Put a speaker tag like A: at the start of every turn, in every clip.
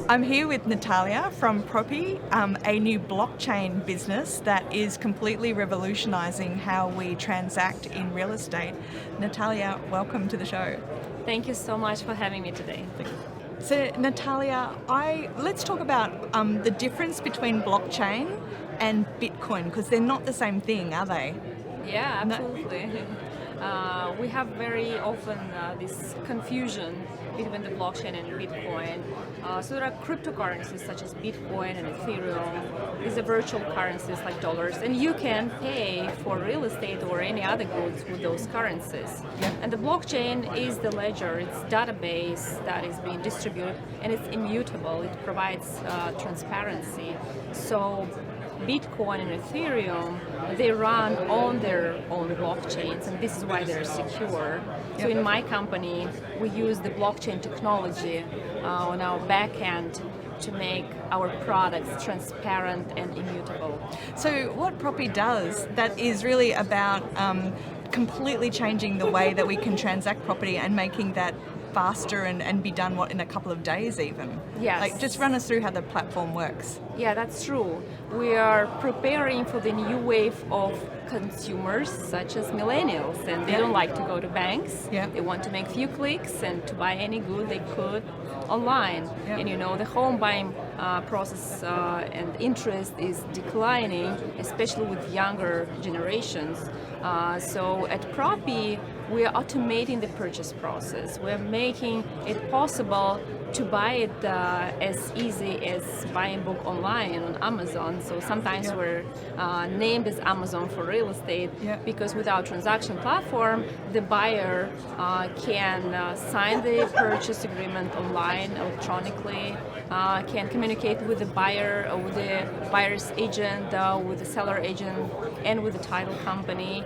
A: I'm here with Natalia from Propy, a new blockchain business that is completely revolutionising how we transact in real estate. Natalia, welcome to the show.
B: Thank you so much for having me today.
A: So Natalia, let's talk about the difference between blockchain and Bitcoin, because they're not the same thing, are they?
B: Yeah, absolutely. We have very often this confusion between the blockchain and Bitcoin. So there are cryptocurrencies such as Bitcoin and Ethereum. These are virtual currencies like dollars, and you can pay for real estate or any other goods with those currencies.
A: Yeah.
B: And the blockchain is the ledger, it's database that is being distributed, and it's immutable. It provides transparency. So Bitcoin and Ethereum, they run on their own blockchains, and this is why they're secure. So in my company, we use the blockchain technology on our back end to make our products transparent and immutable.
A: So what Propy does, that is really about completely changing the way that we can transact property and making that faster and be done in a couple of days even.
B: Yes.
A: Like, just run us through how the platform works.
B: Yeah, that's true. We are preparing for the new wave of consumers such as millennials, and they don't like to go to banks.
A: Yeah.
B: They want to make few clicks and to buy any good they could online.
A: Yeah.
B: And the home buying process and interest is declining, especially with younger generations. So at Propy, we are automating the purchase process. We're making it possible to buy it as easy as buying book online on Amazon. So sometimes we're named as Amazon for real estate because with our transaction platform, the buyer can sign the purchase agreement online electronically, can communicate with the buyer, with the buyer's agent, with the seller agent, and with the title company.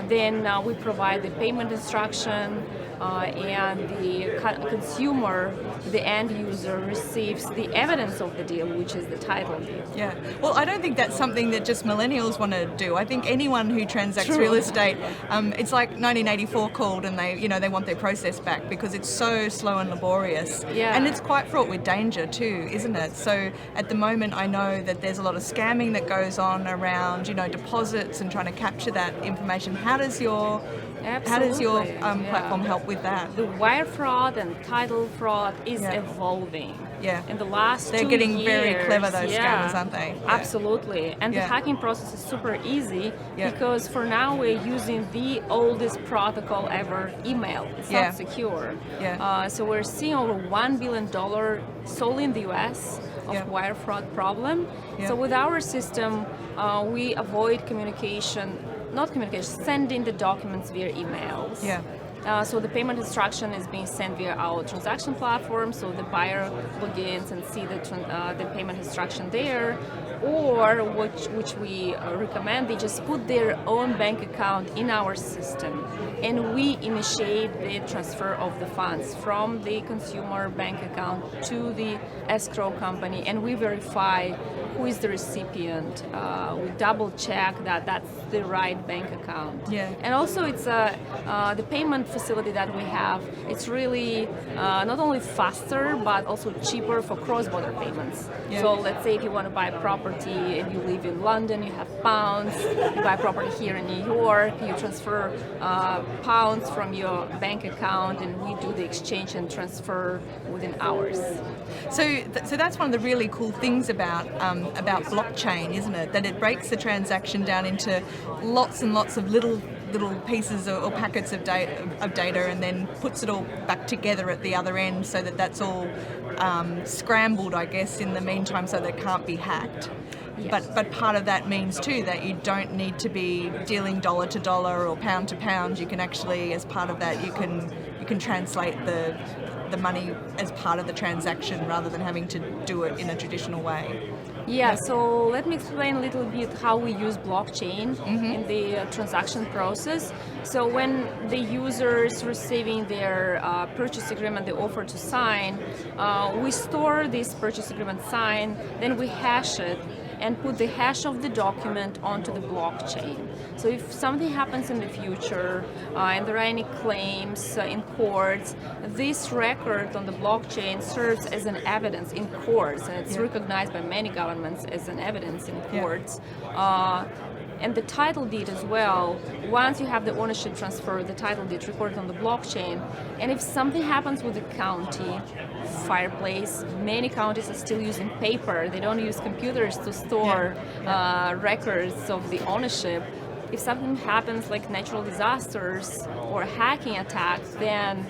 B: Then we provide the payment instruction, and the consumer, the end user, receives the evidence of the deal, which is the title deed.
A: Yeah. Well, I don't think that's something that just millennials want to do. I think anyone who transacts real estate, it's like 1984 called, and they want their process back because it's so slow and laborious.
B: Yeah.
A: And it's quite fraught with danger too, isn't it? So at the moment, I know that there's a lot of scamming that goes on around, deposits and trying to capture that information. How does your platform help with that?
B: The wire fraud and title fraud is evolving.
A: Yeah.
B: In the last
A: They're
B: 2
A: getting
B: years,
A: very clever, those scammers, aren't they? Yeah.
B: Absolutely. And the hacking process is super easy because for now we're using the oldest protocol ever, email. It's not secure.
A: Yeah.
B: So we're seeing over $1 billion solely in the US of wire fraud problem.
A: Yeah.
B: So with our system, we avoid sending the documents via emails.
A: Yeah.
B: So the payment instruction is being sent via our transaction platform, so the buyer logins and see the payment instruction there, or which we recommend, they just put their own bank account in our system, and we initiate the transfer of the funds from the consumer bank account to the escrow company, and we verify who is the recipient. We double check that that's the right bank account.
A: Yeah.
B: And also it's the payment facility that we have, it's really not only faster but also cheaper for cross-border payments.
A: Yeah.
B: So let's say if you want to buy a property and you live in London, you have pounds, you buy a property here in New York, you transfer pounds from your bank account, and we do the exchange and transfer within hours.
A: So that's one of the really cool things about blockchain, isn't it? That it breaks the transaction down into lots and lots of little pieces or packets of data, and then puts it all back together at the other end, so that that's all scrambled, I guess, in the meantime, so that it can't be hacked.
B: Yes.
A: But part of that means too that you don't need to be dealing dollar to dollar or pound to pound. You can actually, as part of that, you can translate the money as part of the transaction rather than having to do it in a traditional way.
B: Yeah, so let me explain a little bit how we use blockchain in the transaction process. So when the user is receiving their purchase agreement, the offer to sign, we store this purchase agreement signed, then we hash it, and put the hash of the document onto the blockchain. So if something happens in the future and there are any claims in courts, this record on the blockchain serves as an evidence in courts, and it's recognized by many governments as an evidence in courts. And the title deed as well, once you have the ownership transfer, the title deed recorded on the blockchain, and if something happens with the county, fireplace, many counties are still using paper, they don't use computers to store records of the ownership. If something happens like natural disasters or hacking attacks, then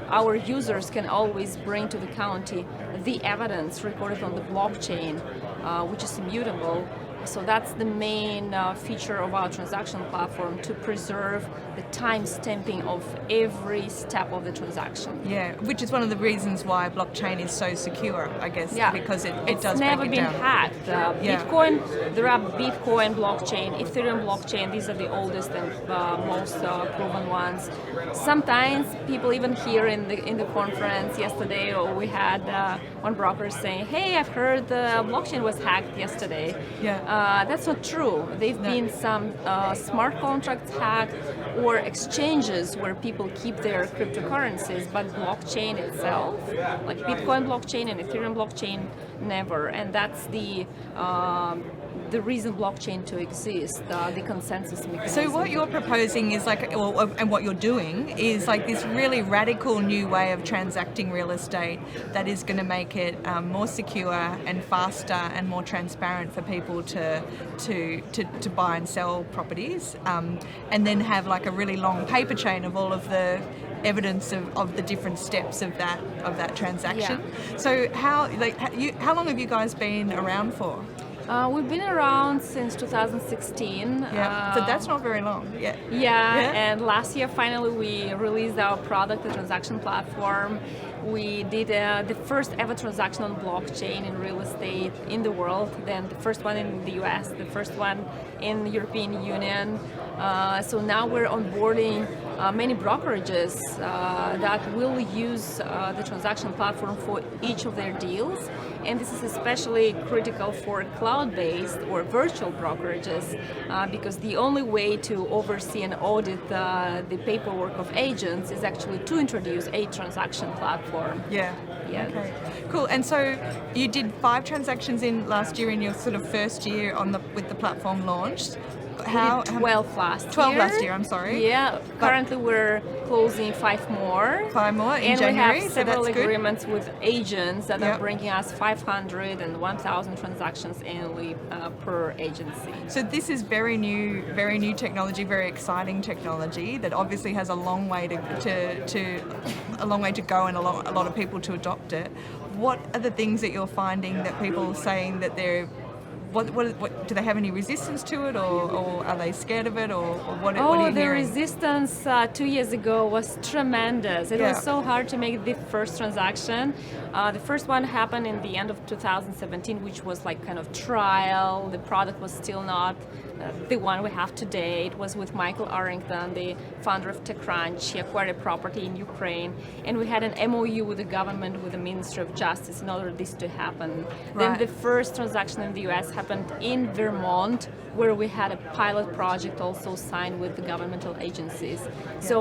B: our users can always bring to the county the evidence recorded on the blockchain, which is immutable. So that's the main feature of our transaction platform, to preserve the time stamping of every step of the transaction.
A: Yeah, which is one of the reasons why blockchain is so secure, I guess, because it does break it down.
B: It's never been hacked. Bitcoin, there are Bitcoin blockchain, Ethereum blockchain, these are the oldest and most proven ones. Sometimes people even here in the conference yesterday, or we had one broker saying, hey, I've heard the blockchain was hacked yesterday. That's not true. There've been some smart contracts hacked, or exchanges where people keep their cryptocurrencies, but blockchain itself, like Bitcoin blockchain and Ethereum blockchain, never. And that's the reason blockchain to exist, the consensus mechanism.
A: So what you're proposing is and what you're doing is like this really radical new way of transacting real estate that is going to make it more secure and faster and more transparent for people to buy and sell properties, and then have like a really long paper chain of all of the evidence of the different steps of that transaction. So how long have you guys been around for?
B: We've been around since 2016.
A: So that's not very long.
B: And last year finally we released our product, the transaction platform. We did the first ever transaction on blockchain in real estate in the world, then the first one in the US, the first one in the European Union. So now we're onboarding many brokerages that will use the transaction platform for each of their deals. And this is especially critical for cloud-based or virtual brokerages, because the only way to oversee and audit the paperwork of agents is actually to introduce a transaction platform. Okay.
A: Cool. And so you did 5 transactions in last year in your sort of first year with the platform launched.
B: We did 12 last year.
A: 12 last year, I'm sorry.
B: Yeah, currently we're closing 5 more.
A: 5 more in
B: and
A: January,
B: we have several
A: so that's
B: agreements with agents that are bringing us 500 and 1,000 transactions annually per agency.
A: So this is very new technology, very exciting technology that obviously has a long way to go and a lot of people to adopt it. What are the things that you're finding that people are saying that they're What do they have any resistance to it, or are they scared of it, or what are you
B: the
A: hearing?
B: resistance 2 years ago was tremendous. It was so hard to make the first transaction. The first one happened in the end of 2017, which was like kind of trial. The product was still not the one we have today. It was with Michael Arrington, the founder of TechCrunch. He acquired a property in Ukraine, and we had an MOU with the government, with the Ministry of Justice, in order for this to happen. Then the first transaction in the US happened in Vermont, where we had a pilot project also signed with the governmental agencies. So,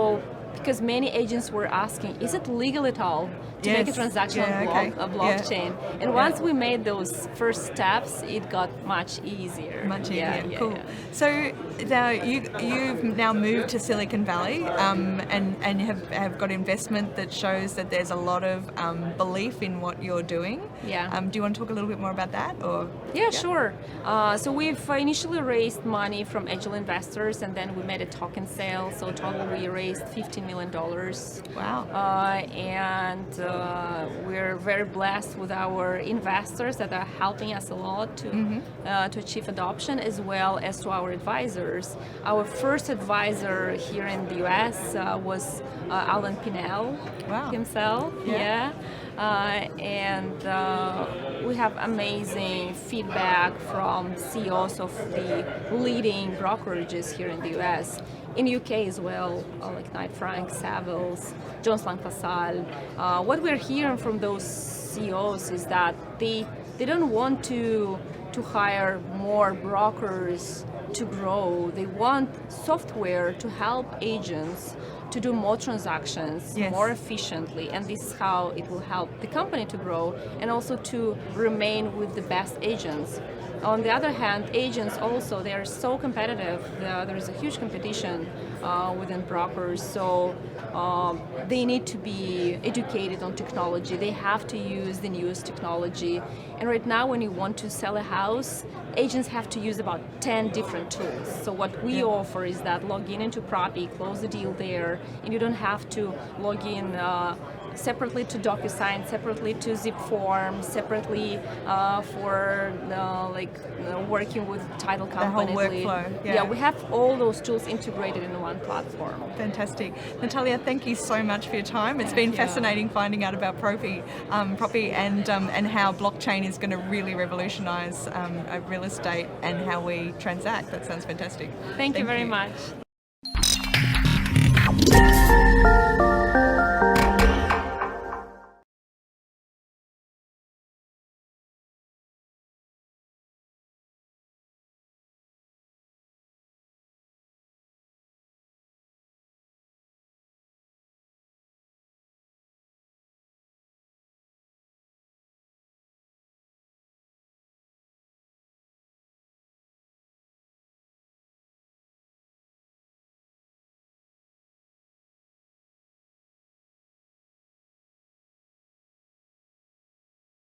B: because many agents were asking, is it legal at all to make a transaction on a blockchain? And once we made those first steps, it got much easier.
A: Cool. So now you've now moved to Silicon Valley, and have got investment that shows that there's a lot of belief in what you're doing. Do you want to talk a little bit more about that? Or
B: sure. So we've initially raised money from angel investors, and then we made a token sale. So total we raised $15 million.
A: Wow.
B: And we're very blessed with our investors that are helping us a lot to achieve adoption, as well as to our advisors. Our first advisor here in the US was Alan Pinnell himself. And we have amazing feedback from CEOs of the leading brokerages here in the US. In UK as well, like Knight Frank, Savills, Jones Lang LaSalle. What we're hearing from those CEOs is that they don't want to to hire more brokers to grow. They want software to help agents to do more transactions
A: Yes.
B: more efficiently, and this is how it will help the company to grow and also to remain with the best agents. On the other hand, agents also, they are so competitive. There is a huge competition within brokers, so they need to be educated on technology. They have to use the newest technology. And right now, when you want to sell a house, agents have to use about 10 different tools. So what we offer is that log in into Propy, close the deal there, and you don't have to log in separately to DocuSign, separately to Zip form, separately for working with title companies.
A: The whole workflow.
B: Yeah, we have all those tools integrated in one platform.
A: Fantastic. Natalia, thank you so much for your time. It's been fascinating finding out about Propy and how blockchain is going to really revolutionise real estate and how we transact. That sounds fantastic.
B: Thank you very much.